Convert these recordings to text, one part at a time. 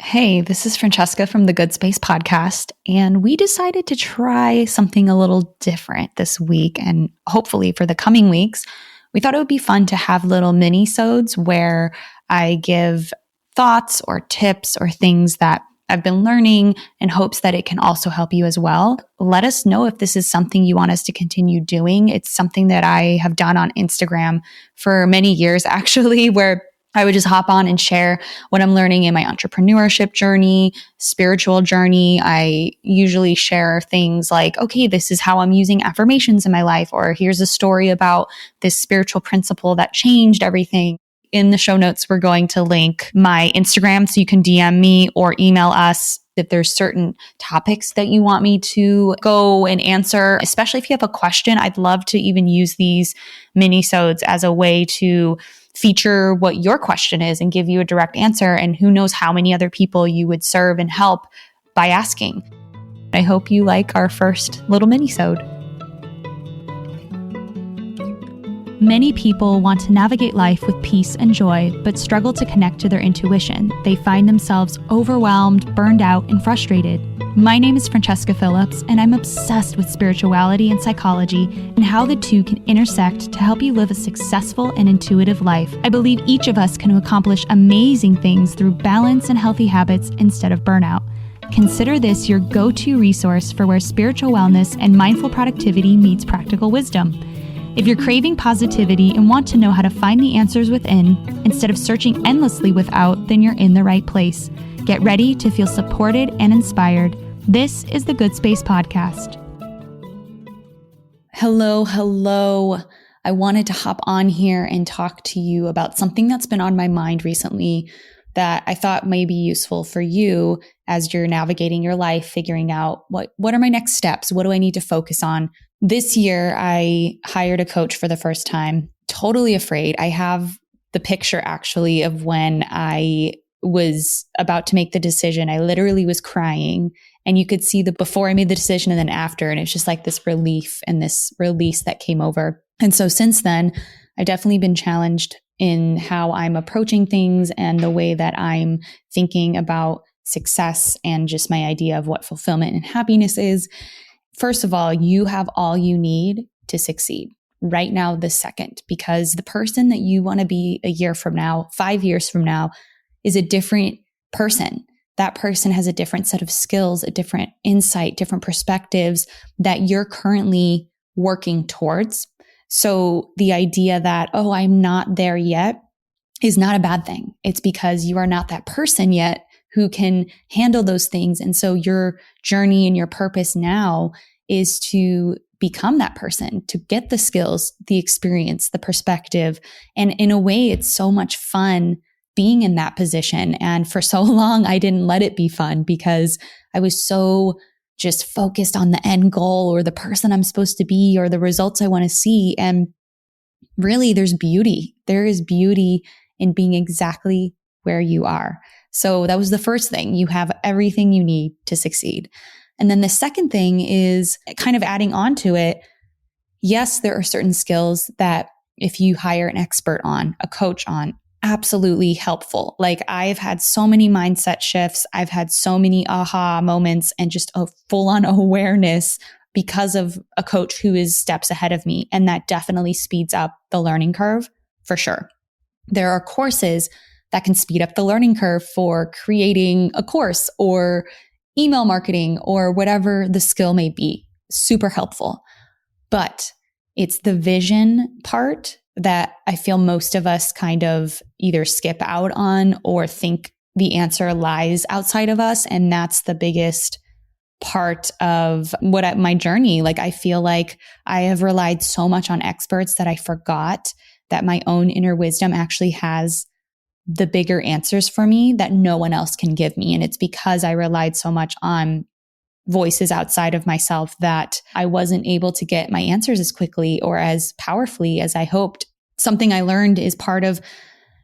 Hey, this is Francesca from the Good Space podcast, and we decided to try something a little different this week and hopefully for the coming weeks. We thought it would be fun to have little minisodes where I give thoughts or tips or things that I've been learning in hopes that it can also help you as well. Let us know if this is something you want us to continue doing. It's something that I have done on Instagram for many years, actually, where I would just hop on and share what I'm learning in my entrepreneurship journey, spiritual journey. I usually share things like, okay, this is how I'm using affirmations in my life, or here's a story about this spiritual principle that changed everything. In the show notes, we're going to link my Instagram so you can DM me or email us if there's certain topics that you want me to go and answer, especially if you have a question. I'd love to even use these minisodes as a way to feature what your question is and give you a direct answer. And who knows how many other people you would serve and help by asking. I hope you like our first little minisode. Many people want to navigate life with peace and joy, but struggle to connect to their intuition. They find themselves overwhelmed, burned out, and frustrated. My name is Francesca Phillips, and I'm obsessed with spirituality and psychology and how the two can intersect to help you live a successful and intuitive life. I believe each of us can accomplish amazing things through balance and healthy habits instead of burnout. Consider this your go-to resource for where spiritual wellness and mindful productivity meets practical wisdom. If you're craving positivity and want to know how to find the answers within, instead of searching endlessly without, then you're in the right place. Get ready to feel supported and inspired. This is the Good Space Podcast. Hello. I wanted to hop on here and talk to you about something that's been on my mind recently that I thought may be useful for you as you're navigating your life, figuring out what are my next steps? What do I need to focus on? This year, I hired a coach for the first time, totally afraid. I have the picture actually of when I was about to make the decision. I literally was crying, and you could see the before I made the decision and then after. And it's just like this relief and this release that came over. And so since then, I've definitely been challenged in how I'm approaching things and the way that I'm thinking about success and just my idea of what fulfillment and happiness is. First of all, you have all you need to succeed right now, this second, because the person that you want to be a year from now, 5 years from now, is a different person. That person has a different set of skills, a different insight, different perspectives that you're currently working towards. So the idea that, oh, I'm not there yet is not a bad thing. It's because you are not that person yet who can handle those things. And so your journey and your purpose now is to become that person, to get the skills, the experience, the perspective. And in a way, it's so much fun being in that position. And for so long, I didn't let it be fun because I was so just focused on the end goal or the person I'm supposed to be or the results I want to see. And really, there's beauty. There is beauty in being exactly where you are. So that was the first thing. You have everything you need to succeed. And then the second thing is kind of adding on to it. Yes, there are certain skills that if you hire an expert on, a coach on, absolutely helpful. Like I've had so many mindset shifts. I've had so many aha moments and just a full-on awareness because of a coach who is steps ahead of me. And that definitely speeds up the learning curve for sure. There are courses that can speed up the learning curve for creating a course or email marketing or whatever the skill may be. Super helpful. But it's the vision part that I feel most of us kind of either skip out on or think the answer lies outside of us. And that's the biggest part of my journey. Like I feel like I have relied so much on experts that I forgot that my own inner wisdom actually has the bigger answers for me that no one else can give me. And it's because I relied so much on voices outside of myself that I wasn't able to get my answers as quickly or as powerfully as I hoped. Something I learned is part of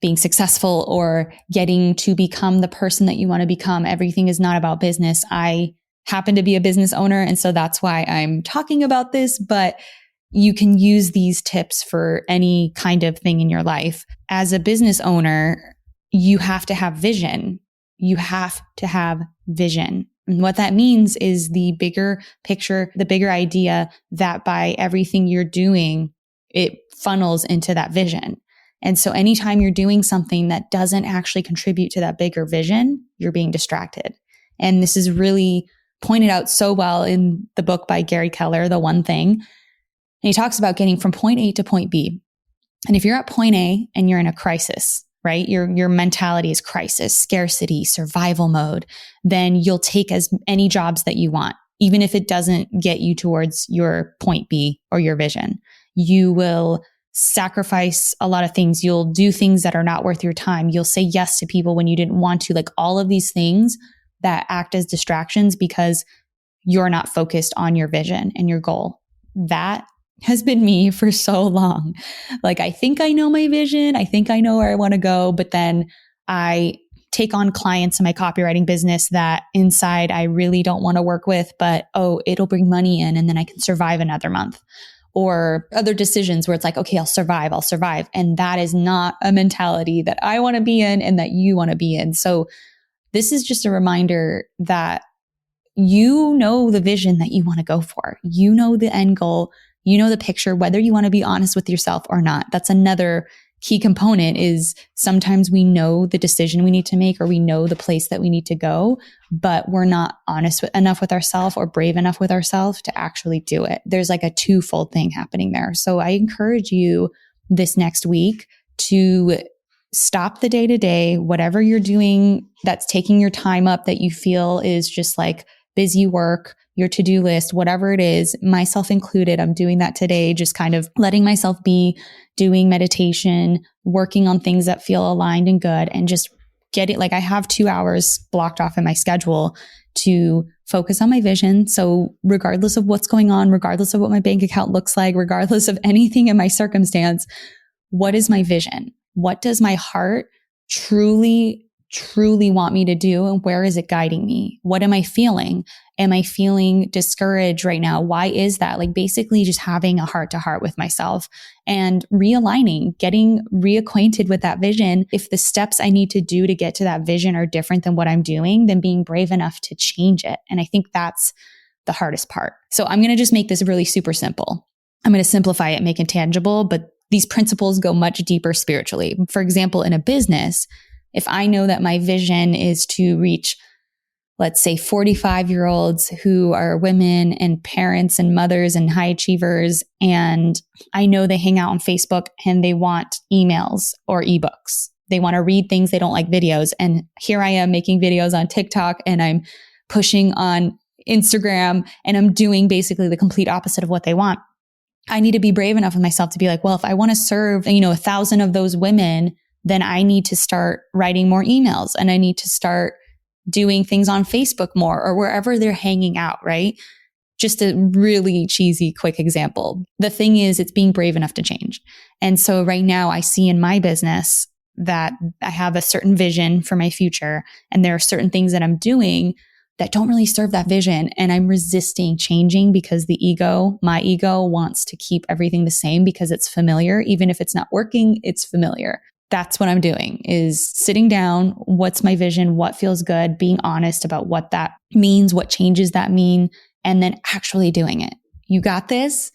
being successful or getting to become the person that you want to become. Everything is not about business. I happen to be a business owner, and so that's why I'm talking about this, but you can use these tips for any kind of thing in your life. As a business owner, you have to have vision. You have to have vision. And what that means is the bigger picture, the bigger idea that by everything you're doing, it funnels into that vision. And so anytime you're doing something that doesn't actually contribute to that bigger vision, you're being distracted. And this is really pointed out so well in the book by Gary Keller, The One Thing. And he talks about getting from point A to point B. And if you're at point A and you're in a crisis, right? Your mentality is crisis, scarcity, survival mode, then you'll take as many jobs that you want, even if it doesn't get you towards your point B or your vision. You will sacrifice a lot of things. You'll do things that are not worth your time. You'll say yes to people when you didn't want to, like all of these things that act as distractions because you're not focused on your vision and your goal. That has been me for so long. Like, I think I know my vision. I think I know where I want to go, but then I take on clients in my copywriting business that inside I really don't want to work with, but it'll bring money in and then I can survive another month. Or other decisions where it's like, okay, I'll survive. And that is not a mentality that I want to be in and that you want to be in. So this is just a reminder that you know the vision that you want to go for. You know the end goal. You know the picture, whether you want to be honest with yourself or not. That's another key component is sometimes we know the decision we need to make or we know the place that we need to go, but we're not honest enough with ourselves or brave enough with ourselves to actually do it. There's like a twofold thing happening there. So I encourage you this next week to stop the day-to-day, whatever you're doing that's taking your time up that you feel is just like busy work, your to-do list, whatever it is, myself included. I'm doing that today, just kind of letting myself be, doing meditation, working on things that feel aligned and good, and just get it. Like I have 2 hours blocked off in my schedule to focus on my vision. So regardless of what's going on, regardless of what my bank account looks like, regardless of anything in my circumstance, what is my vision? What does my heart truly want me to do? And where is it guiding me? What am I feeling? Am I feeling discouraged right now? Why is that? Like basically just having a heart to heart with myself and realigning, getting reacquainted with that vision. If the steps I need to do to get to that vision are different than what I'm doing, then being brave enough to change it. And I think that's the hardest part. So I'm going to just make this really super simple. I'm going to simplify it, make it tangible, but these principles go much deeper spiritually. For example, in a business, if I know that my vision is to reach, let's say 45-year-olds who are women and parents and mothers and high achievers, and I know they hang out on Facebook and they want emails or ebooks. They want to read things, they don't like videos. And here I am making videos on TikTok and I'm pushing on Instagram and I'm doing basically the complete opposite of what they want. I need to be brave enough with myself to be like, well, if I want to serve, 1,000 of those women, then I need to start writing more emails and I need to start doing things on Facebook more or wherever they're hanging out, right? Just a really cheesy, quick example. The thing is, it's being brave enough to change. And so right now I see in my business that I have a certain vision for my future and there are certain things that I'm doing that don't really serve that vision. And I'm resisting changing because my ego wants to keep everything the same because it's familiar. Even if it's not working, it's familiar. That's what I'm doing is sitting down. What's my vision? What feels good? Being honest about what that means, what changes that mean, and then actually doing it. You got this.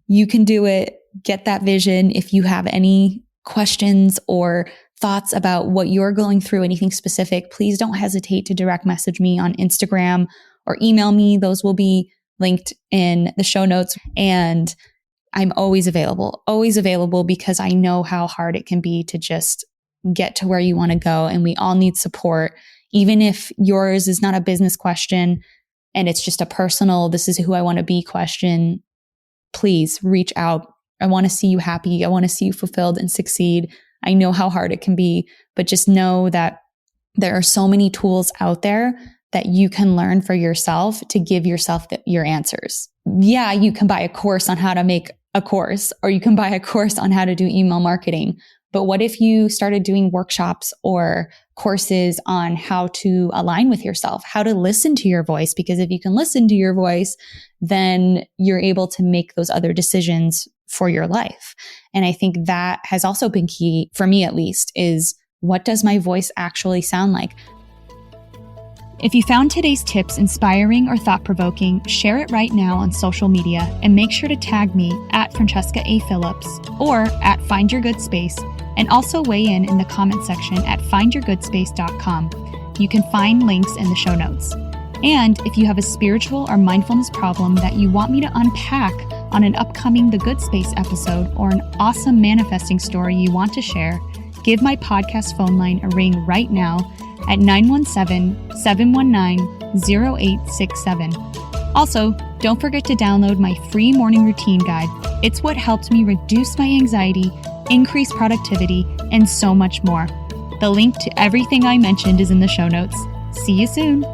You can do it. Get that vision. If you have any questions or thoughts about what you're going through, anything specific, please don't hesitate to direct message me on Instagram or email me. Those will be linked in the show notes. And I'm always available because I know how hard it can be to just get to where you want to go. And we all need support. Even if yours is not a business question and it's just a personal, this is who I want to be question, please reach out. I want to see you happy. I want to see you fulfilled and succeed. I know how hard it can be, but just know that there are so many tools out there that you can learn for yourself to give yourself your answers. Yeah, you can buy a course on how to make a course, or you can buy a course on how to do email marketing. But what if you started doing workshops or courses on how to align with yourself, how to listen to your voice? Because if you can listen to your voice, then you're able to make those other decisions for your life. And I think that has also been key for me, at least, is what does my voice actually sound like? If you found today's tips inspiring or thought-provoking, share it right now on social media and make sure to tag me at Francesca A. Phillips or at Find Your Good Space, and also weigh in the comment section at findyourgoodspace.com. You can find links in the show notes. And if you have a spiritual or mindfulness problem that you want me to unpack on an upcoming The Good Space episode, or an awesome manifesting story you want to share, give my podcast phone line a ring right now at 917-719-0867. Also, don't forget to download my free morning routine guide. It's what helped me reduce my anxiety, increase productivity, and so much more. The link to everything I mentioned is in the show notes. See you soon.